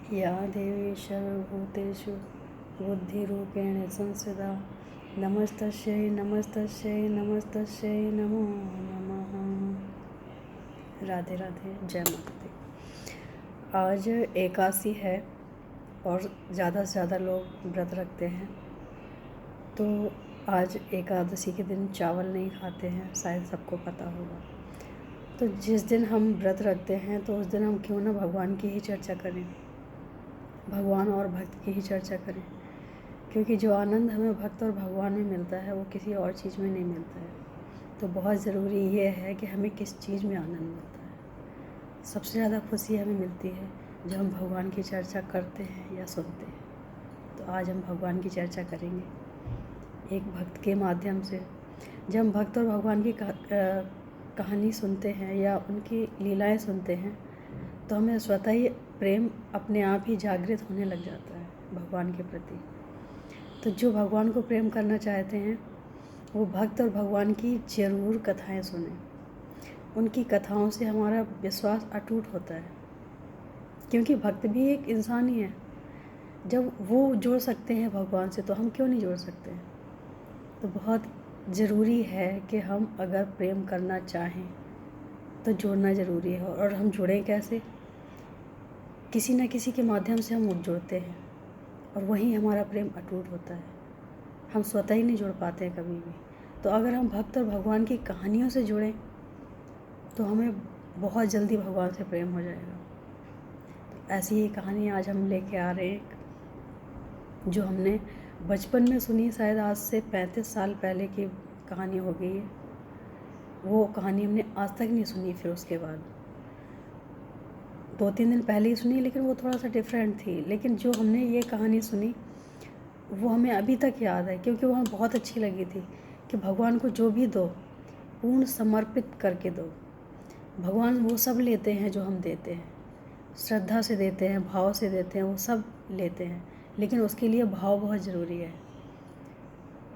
या देवी सर्वभूतेषु बुद्धिरूपेण संस्थिता नमस्तस्यै नमस्तस्यै नमस्तस्यै नमो नमः। राधे राधे, जय माता दी। आज एकादशी है और ज़्यादा से ज़्यादा लोग व्रत रखते हैं। तो आज एकादशी के दिन चावल नहीं खाते हैं, शायद सबको पता होगा। तो जिस दिन हम व्रत रखते हैं तो उस दिन हम क्यों ना भगवान की ही चर्चा करें, भगवान और भक्त की ही चर्चा करें, क्योंकि जो आनंद हमें भक्त और भगवान में मिलता है वो किसी और चीज़ में नहीं मिलता है। तो बहुत ज़रूरी ये है कि हमें किस चीज़ में आनंद मिलता है। सबसे ज़्यादा खुशी हमें मिलती है जब हम भगवान की चर्चा करते हैं या सुनते हैं। तो आज हम भगवान की चर्चा करेंगे एक भक्त के माध्यम से। जब हम भक्त और भगवान की कहानी सुनते हैं या उनकी लीलाएं सुनते हैं तो हमें स्वतः ही प्रेम अपने आप ही जागृत होने लग जाता है भगवान के प्रति। तो जो भगवान को प्रेम करना चाहते हैं वो भक्त और भगवान की ज़रूर कथाएं सुनें। उनकी कथाओं से हमारा विश्वास अटूट होता है, क्योंकि भक्त भी एक इंसान ही है। जब वो जुड़ सकते हैं भगवान से तो हम क्यों नहीं जुड़ सकते हैं। तो बहुत ज़रूरी है कि हम अगर प्रेम करना चाहें तो जुड़ना ज़रूरी है। और हम जुड़ें कैसे? किसी न किसी के माध्यम से हम जुड़ते हैं और वहीं हमारा प्रेम अटूट होता है। हम स्वतः ही नहीं जुड़ पाते हैं कभी भी। तो अगर हम भक्त और भगवान की कहानियों से जुड़ें तो हमें बहुत जल्दी भगवान से प्रेम हो जाएगा। तो ऐसी ही कहानी आज हम लेके आ रहे हैं जो हमने बचपन में सुनी। शायद आज से 35 साल पहले की कहानी हो गई है। वो कहानी हमने आज तक नहीं सुनी। फिर उसके बाद 2-3 दिन पहले ही सुनी, लेकिन वो थोड़ा सा डिफरेंट थी। लेकिन जो हमने ये कहानी सुनी वो हमें अभी तक याद है, क्योंकि वो हमें बहुत अच्छी लगी थी कि भगवान को जो भी दो पूर्ण समर्पित करके दो। भगवान वो सब लेते हैं जो हम देते हैं, श्रद्धा से देते हैं, भाव से देते हैं, वो सब लेते हैं, लेकिन उसके लिए भाव बहुत ज़रूरी है।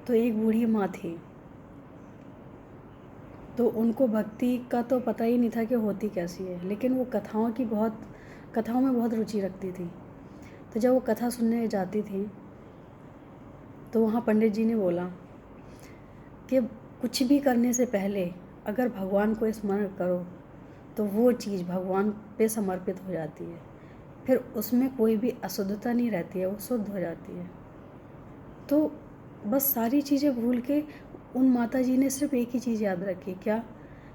तो एक बूढ़ी माँ थी, तो उनको भक्ति का तो पता ही नहीं था कि होती कैसी है, लेकिन वो कथाओं में बहुत रुचि रखती थी। तो जब वो कथा सुनने जाती थी तो वहाँ पंडित जी ने बोला कि कुछ भी करने से पहले अगर भगवान को स्मरण करो तो वो चीज़ भगवान पे समर्पित हो जाती है। फिर उसमें कोई भी अशुद्धता नहीं रहती है, वो शुद्ध हो जाती है। तो बस सारी चीज़ें भूल के उन माता जी ने सिर्फ एक ही चीज़ याद रखी, क्या?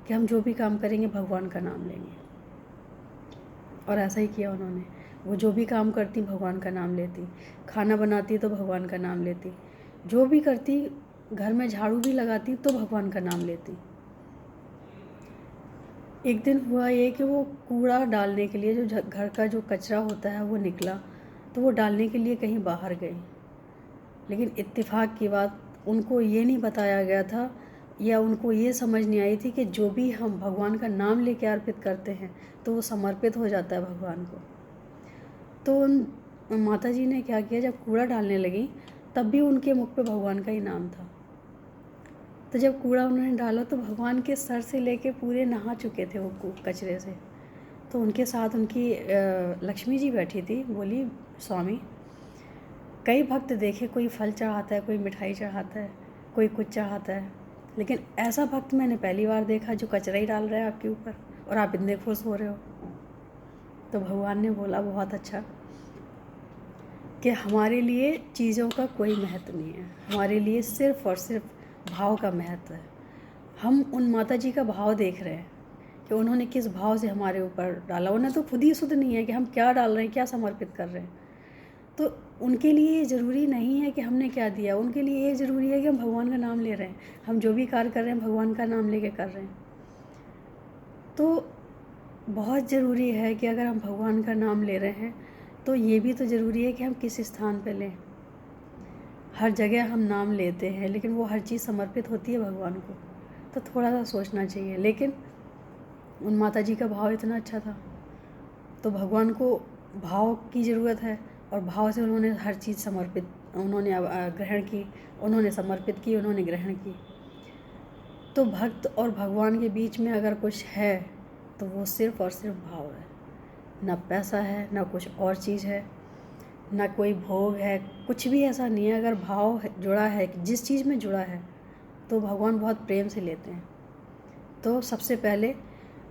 कि हम जो भी काम करेंगे भगवान का नाम लेंगे। और ऐसा ही किया उन्होंने। वो जो भी काम करती भगवान का नाम लेती, खाना बनाती तो भगवान का नाम लेती, जो भी करती, घर में झाड़ू भी लगाती तो भगवान का नाम लेती। एक दिन हुआ ये कि वो कूड़ा डालने के लिए, जो घर का जो कचरा होता है वो निकला, तो वो डालने के लिए कहीं बाहर गई। लेकिन इत्तेफाक की बात, उनको ये नहीं बताया गया था या उनको ये समझ नहीं आई थी कि जो भी हम भगवान का नाम लेके अर्पित करते हैं तो वो समर्पित हो जाता है भगवान को। तो उन माता जी ने क्या किया, जब कूड़ा डालने लगी तब भी उनके मुख पे भगवान का ही नाम था। तो जब कूड़ा उन्होंने डाला तो भगवान के सर से लेके पूरे नहा चुके थे वो कचरे से। तो उनके साथ उनकी लक्ष्मी जी बैठी थी। बोली, स्वामी, कई भक्त देखे, कोई फल चढ़ाता है, कोई मिठाई चढ़ाता है, कोई कुछ चढ़ाता है, लेकिन ऐसा भक्त मैंने पहली बार देखा जो कचरा ही डाल रहा है आपके ऊपर, और आप इतने खुश हो रहे हो। तो भगवान ने बोला, बहुत अच्छा, कि हमारे लिए चीज़ों का कोई महत्व नहीं है, हमारे लिए सिर्फ और सिर्फ भाव का महत्व है। हम उन माता जी का भाव देख रहे हैं कि उन्होंने किस भाव से हमारे ऊपर डाला। उन्हें तो खुद ही शुद्ध नहीं है कि हम क्या डाल रहे हैं, क्या समर्पित कर रहे हैं। तो उनके लिए ये ज़रूरी नहीं है कि हमने क्या दिया, उनके लिए ये ज़रूरी है कि हम भगवान का नाम ले रहे हैं, हम जो भी कार्य कर रहे हैं भगवान का नाम लेके कर रहे हैं। तो बहुत ज़रूरी है कि अगर हम भगवान का नाम ले रहे हैं तो ये भी तो ज़रूरी है कि हम किस स्थान पे लें। हर जगह हम नाम लेते हैं लेकिन वो हर चीज़ समर्पित होती है भगवान को, तो थोड़ा सा सोचना चाहिए। लेकिन उन माता जी का भाव इतना अच्छा था, तो भगवान को भाव की ज़रूरत है और भाव से उन्होंने हर चीज़ समर्पित, उन्होंने ग्रहण की, उन्होंने समर्पित की, उन्होंने ग्रहण की। तो भक्त और भगवान के बीच में अगर कुछ है तो वो सिर्फ और सिर्फ भाव है। ना पैसा है, ना कुछ और चीज़ है, ना कोई भोग है, कुछ भी ऐसा नहीं है। अगर भाव जुड़ा है, जिस चीज़ में जुड़ा है, तो भगवान बहुत प्रेम से लेते हैं। तो सबसे पहले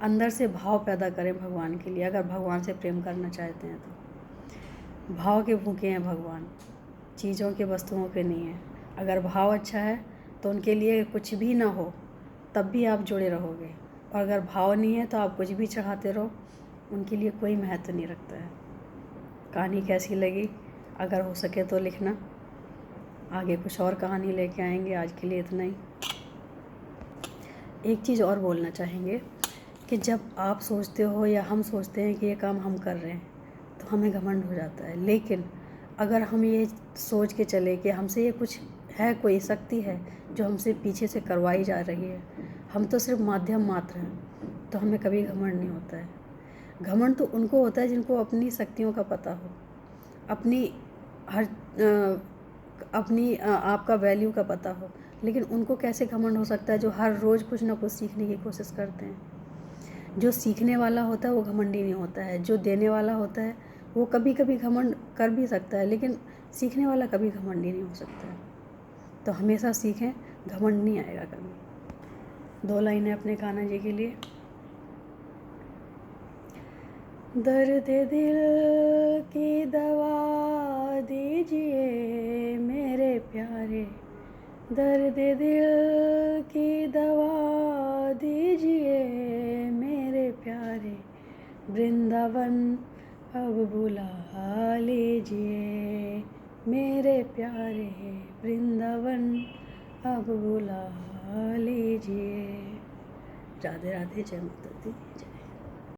अंदर से भाव पैदा करें भगवान के लिए, अगर भगवान से प्रेम करना चाहते हैं तो। भाव के भूखे हैं भगवान, चीज़ों के, वस्तुओं के नहीं है। अगर भाव अच्छा है तो उनके लिए कुछ भी ना हो तब भी आप जुड़े रहोगे, और अगर भाव नहीं है तो आप कुछ भी चढ़ाते रहो, उनके लिए कोई महत्व नहीं रखता है। कहानी कैसी लगी, अगर हो सके तो लिखना, आगे कुछ और कहानी लेके आएंगे। आज के लिए इतना ही। एक चीज़ और बोलना चाहेंगे कि जब आप सोचते हो या हम सोचते हैं कि ये काम हम कर रहे हैं तो हमें घमंड हो जाता है, लेकिन अगर हम ये सोच के चले कि हमसे ये कुछ है, कोई शक्ति है जो हमसे पीछे से करवाई जा रही है, हम तो सिर्फ माध्यम मात्र हैं, तो हमें कभी घमंड नहीं होता है। घमंड तो उनको होता है जिनको अपनी शक्तियों का पता हो, अपनी आपका वैल्यू का पता हो। लेकिन उनको कैसे घमंड हो सकता है जो हर रोज़ कुछ ना कुछ सीखने की कोशिश करते हैं। जो सीखने वाला होता है वो घमंडी नहीं होता है, जो देने वाला होता है वो कभी कभी घमंड कर भी सकता है, लेकिन सीखने वाला कभी घमंडी नहीं हो सकता है। तो हमेशा सीखें, घमंड नहीं आएगा कभी। 2 लाइनें अपने कान्हा जी के लिए। दर्द दिल की दवा दीजिए मेरे प्यारे, दर्द दिल की दवा दीजिए मेरे प्यारे, वृंदावन अब बुला लीजिए मेरे प्यारे, वृंदावन अब बुला लीजिए। राधे राधे, जय माता दी।